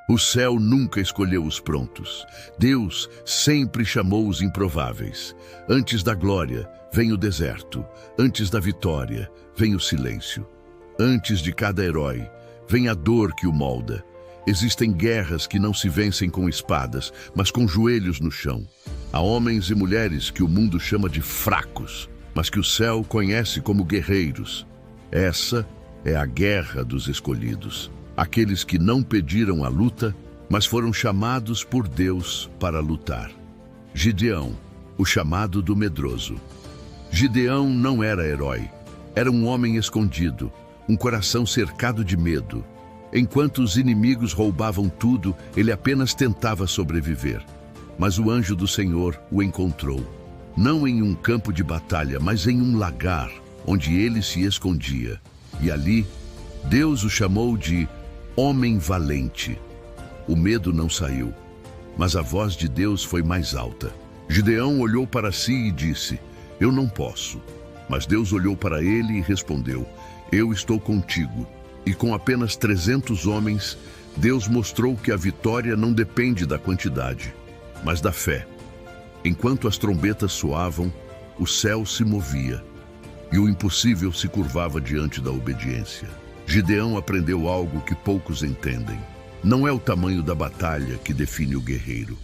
O céu nunca escolheu os prontos. Deus sempre chamou os improváveis. Antes da glória, vem o deserto. Antes da vitória, vem o silêncio. Antes de cada herói, vem a dor que o molda. Existem guerras que não se vencem com espadas, mas com joelhos no chão. Há homens e mulheres que o mundo chama de fracos, mas que o céu conhece como guerreiros. Essa é a guerra dos escolhidos. Aqueles que não pediram a luta, mas foram chamados por Deus para lutar. Gideão, o chamado do medroso. Gideão não era herói. Era um homem escondido, um coração cercado de medo. Enquanto os inimigos roubavam tudo, ele apenas tentava sobreviver. Mas o anjo do Senhor o encontrou, não em um campo de batalha, mas em um lagar, onde ele se escondia. E ali, Deus o chamou de homem valente. O medo não saiu, mas a voz de Deus foi mais alta. Gideão olhou para si e disse: "Eu não posso." Mas Deus olhou para ele e respondeu: "Eu estou contigo." E com apenas 300 homens, Deus mostrou que a vitória não depende da quantidade, mas da fé. Enquanto as trombetas soavam, o céu se movia e o impossível se curvava diante da obediência. Gideão aprendeu algo que poucos entendem. Não é o tamanho da batalha que define o guerreiro.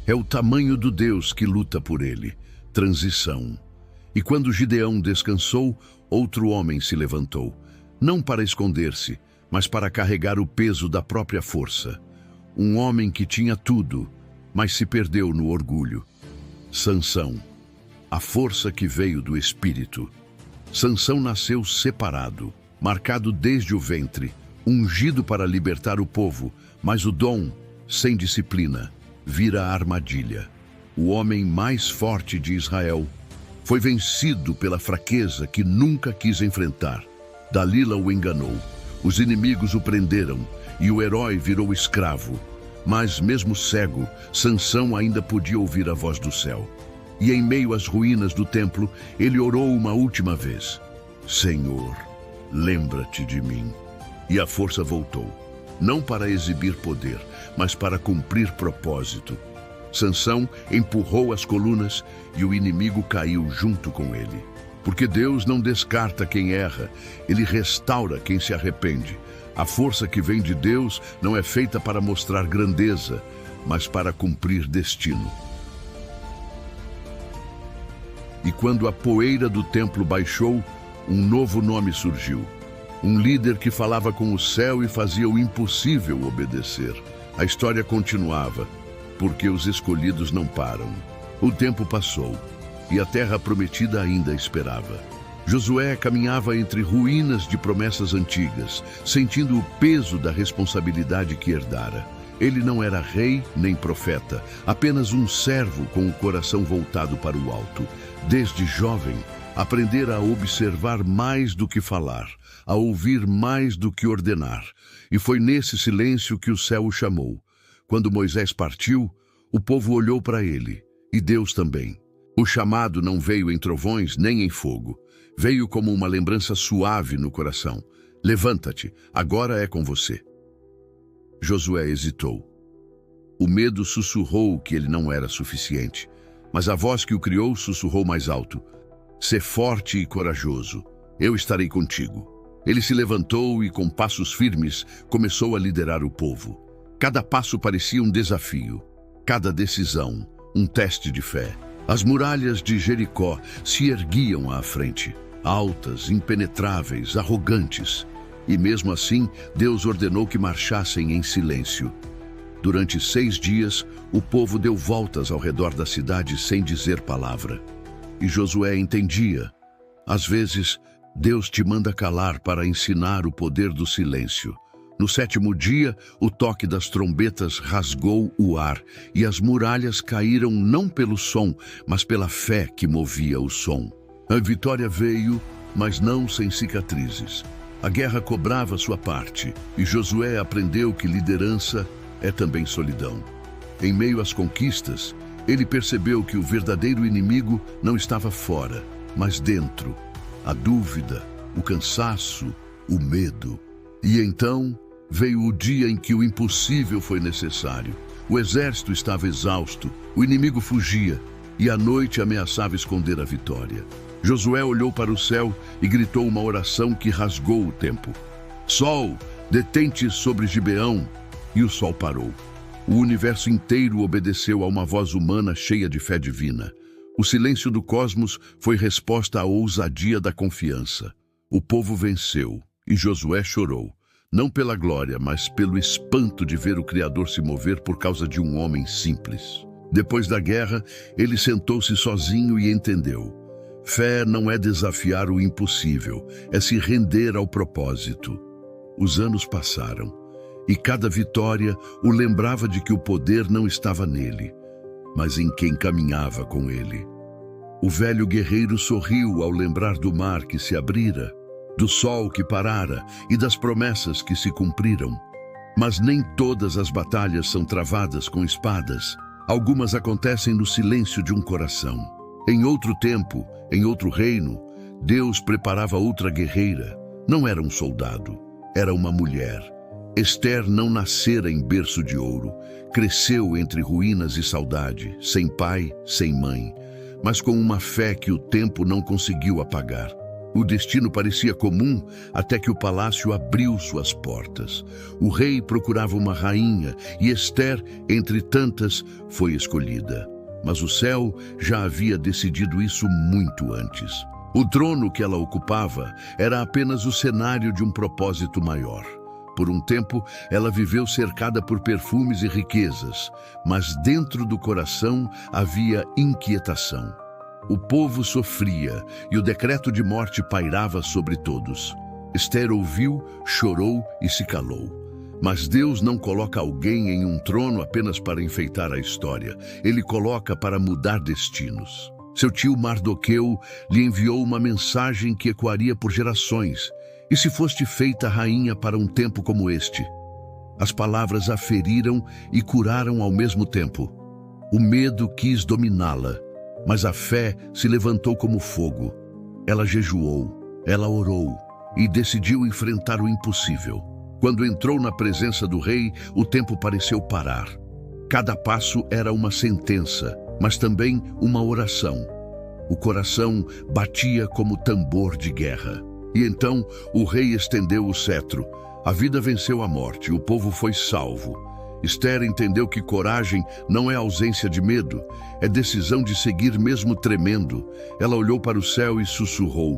É o tamanho do Deus que luta por ele. Transição. E quando Gideão descansou, outro homem se levantou. Não para esconder-se, mas para carregar o peso da própria força. Um homem que tinha tudo, mas se perdeu no orgulho. Sansão. A força que veio do Espírito. Sansão nasceu separado, marcado desde o ventre, ungido para libertar o povo, mas o dom, sem disciplina, vira armadilha. O homem mais forte de Israel foi vencido pela fraqueza que nunca quis enfrentar. Dalila o enganou, os inimigos o prenderam e o herói virou escravo. Mas mesmo cego, Sansão ainda podia ouvir a voz do céu. E em meio às ruínas do templo, ele orou uma última vez: "Senhor, lembra-te de mim." E a força voltou, não para exibir poder, mas para cumprir propósito. Sansão empurrou as colunas e o inimigo caiu junto com ele. Porque Deus não descarta quem erra, ele restaura quem se arrepende. A força que vem de Deus não é feita para mostrar grandeza, mas para cumprir destino. E quando a poeira do templo baixou, um novo nome surgiu. Um líder que falava com o céu e fazia o impossível obedecer. A história continuava, porque os escolhidos não param. O tempo passou e a terra prometida ainda esperava. Josué caminhava entre ruínas de promessas antigas, sentindo o peso da responsabilidade que herdara. Ele não era rei nem profeta, apenas um servo com o coração voltado para o alto. Desde jovem, aprendera a observar mais do que falar, a ouvir mais do que ordenar. E foi nesse silêncio que o céu o chamou. Quando Moisés partiu, o povo olhou para ele, e Deus também. O chamado não veio em trovões nem em fogo. Veio como uma lembrança suave no coração. "Levanta-te, agora é com você." Josué hesitou. O medo sussurrou que ele não era suficiente, mas a voz que o criou sussurrou mais alto: "Sê forte e corajoso, eu estarei contigo." Ele se levantou e, com passos firmes, começou a liderar o povo. Cada passo parecia um desafio, cada decisão um teste de fé. As muralhas de Jericó se erguiam à frente, altas, impenetráveis, arrogantes. E mesmo assim, Deus ordenou que marchassem em silêncio. Durante 6 dias, o povo deu voltas ao redor da cidade sem dizer palavra. E Josué entendia. Às vezes, Deus te manda calar para ensinar o poder do silêncio. No 7º dia, o toque das trombetas rasgou o ar e as muralhas caíram não pelo som, mas pela fé que movia o som. A vitória veio, mas não sem cicatrizes. A guerra cobrava sua parte e Josué aprendeu que liderança é também solidão. Em meio às conquistas, ele percebeu que o verdadeiro inimigo não estava fora, mas dentro. A dúvida, o cansaço, o medo. E então veio o dia em que o impossível foi necessário. O exército estava exausto, o inimigo fugia, e a noite ameaçava esconder a vitória. Josué olhou para o céu e gritou uma oração que rasgou o tempo. Sol, detente sobre Gibeão, e o sol parou. O universo inteiro obedeceu a uma voz humana cheia de fé divina. O silêncio do cosmos foi resposta à ousadia da confiança. O povo venceu, e Josué chorou, não pela glória, mas pelo espanto de ver o Criador se mover por causa de um homem simples. Depois da guerra, ele sentou-se sozinho e entendeu. Fé não é desafiar o impossível, é se render ao propósito. Os anos passaram, e cada vitória o lembrava de que o poder não estava nele, mas em quem caminhava com ele. O velho guerreiro sorriu ao lembrar do mar que se abrira, do sol que parara e das promessas que se cumpriram. Mas nem todas as batalhas são travadas com espadas. Algumas acontecem no silêncio de um coração. Em outro tempo, em outro reino, Deus preparava outra guerreira. Não era um soldado, era uma mulher. Ester não nascera em berço de ouro. Cresceu entre ruínas e saudade, sem pai, sem mãe, mas com uma fé que o tempo não conseguiu apagar. O destino parecia comum até que o palácio abriu suas portas. O rei procurava uma rainha e Ester, entre tantas, foi escolhida. Mas o céu já havia decidido isso muito antes. O trono que ela ocupava era apenas o cenário de um propósito maior. Por um tempo, ela viveu cercada por perfumes e riquezas, mas dentro do coração havia inquietação. O povo sofria e o decreto de morte pairava sobre todos. Ester ouviu, chorou e se calou. Mas Deus não coloca alguém em um trono apenas para enfeitar a história. Ele coloca para mudar destinos. Seu tio Mardoqueu lhe enviou uma mensagem que ecoaria por gerações. E se foste feita rainha para um tempo como este? As palavras a feriram e curaram ao mesmo tempo. O medo quis dominá-la, mas a fé se levantou como fogo. Ela jejuou, ela orou e decidiu enfrentar o impossível. Quando entrou na presença do rei, o tempo pareceu parar. Cada passo era uma sentença, mas também uma oração. O coração batia como tambor de guerra. E então o rei estendeu o cetro. A vida venceu a morte, o povo foi salvo. Ester entendeu que coragem não é ausência de medo, é decisão de seguir mesmo tremendo. Ela olhou para o céu e sussurrou: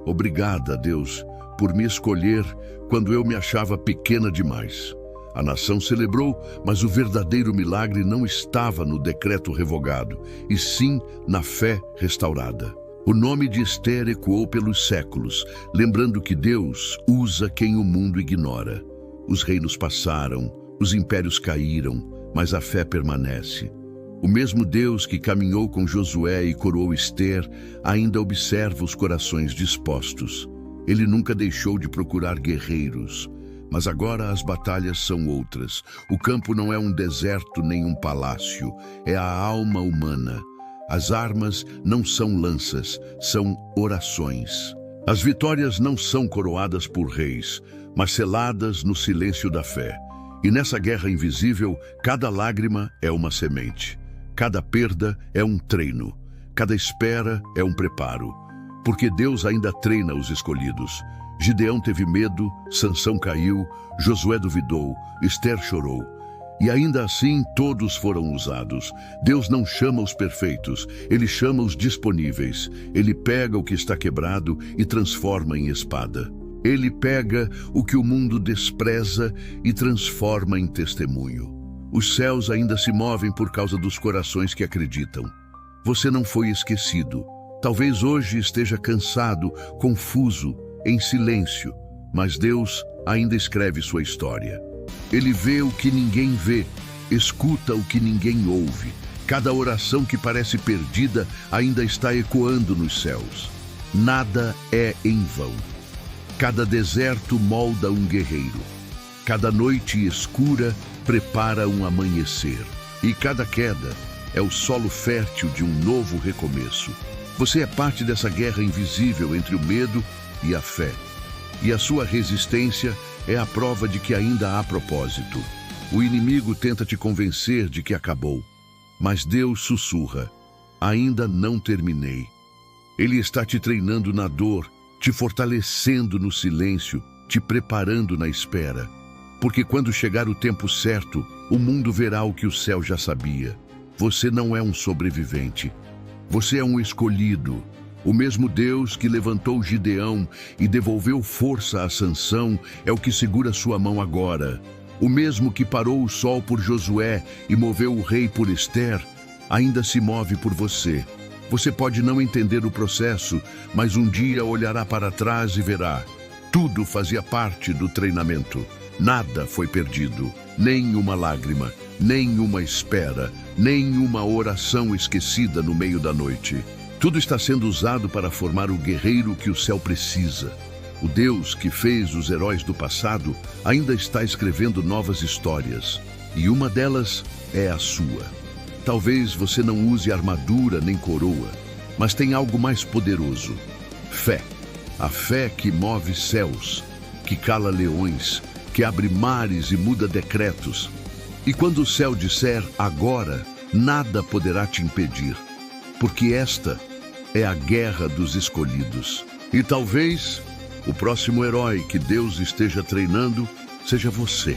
Obrigada, Deus, por me escolher quando eu me achava pequena demais. A nação celebrou, mas o verdadeiro milagre não estava no decreto revogado, e sim na fé restaurada. O nome de Ester ecoou pelos séculos, lembrando que Deus usa quem o mundo ignora. Os reinos passaram, os impérios caíram, mas a fé permanece. O mesmo Deus que caminhou com Josué e coroou Ester ainda observa os corações dispostos. Ele nunca deixou de procurar guerreiros, mas agora as batalhas são outras. O campo não é um deserto nem um palácio, é a alma humana. As armas não são lanças, são orações. As vitórias não são coroadas por reis, mas seladas no silêncio da fé. E nessa guerra invisível, cada lágrima é uma semente. Cada perda é um treino. Cada espera é um preparo. Porque Deus ainda treina os escolhidos. Gideão teve medo, Sansão caiu, Josué duvidou, Ester chorou. E ainda assim todos foram usados. Deus não chama os perfeitos, Ele chama os disponíveis. Ele pega o que está quebrado e transforma em espada. Ele pega o que o mundo despreza e transforma em testemunho. Os céus ainda se movem por causa dos corações que acreditam. Você não foi esquecido. Talvez hoje esteja cansado, confuso, em silêncio, mas Deus ainda escreve sua história. Ele vê o que ninguém vê, escuta o que ninguém ouve. Cada oração que parece perdida ainda está ecoando nos céus. Nada é em vão. Cada deserto molda um guerreiro. Cada noite escura prepara um amanhecer. E cada queda é o solo fértil de um novo recomeço. Você é parte dessa guerra invisível entre o medo e a fé. E a sua resistência é a prova de que ainda há propósito. O inimigo tenta te convencer de que acabou, mas Deus sussurra: ainda não terminei. Ele está te treinando na dor, te fortalecendo no silêncio, te preparando na espera. Porque quando chegar o tempo certo, o mundo verá o que o céu já sabia. Você não é um sobrevivente. Você é um escolhido. O mesmo Deus que levantou Gideão e devolveu força a Sansão é o que segura sua mão agora. O mesmo que parou o sol por Josué e moveu o rei por Ester, ainda se move por você. Você pode não entender o processo, mas um dia olhará para trás e verá. Tudo fazia parte do treinamento. Nada foi perdido, nem uma lágrima, nem uma espera, nem uma oração esquecida no meio da noite. Tudo está sendo usado para formar o guerreiro que o céu precisa. O Deus que fez os heróis do passado ainda está escrevendo novas histórias, e uma delas é a sua. Talvez você não use armadura nem coroa, mas tem algo mais poderoso: fé. A fé que move céus, que cala leões, que abre mares e muda decretos. E quando o céu disser agora, nada poderá te impedir, porque esta é a guerra dos escolhidos. E talvez o próximo herói que Deus esteja treinando seja você.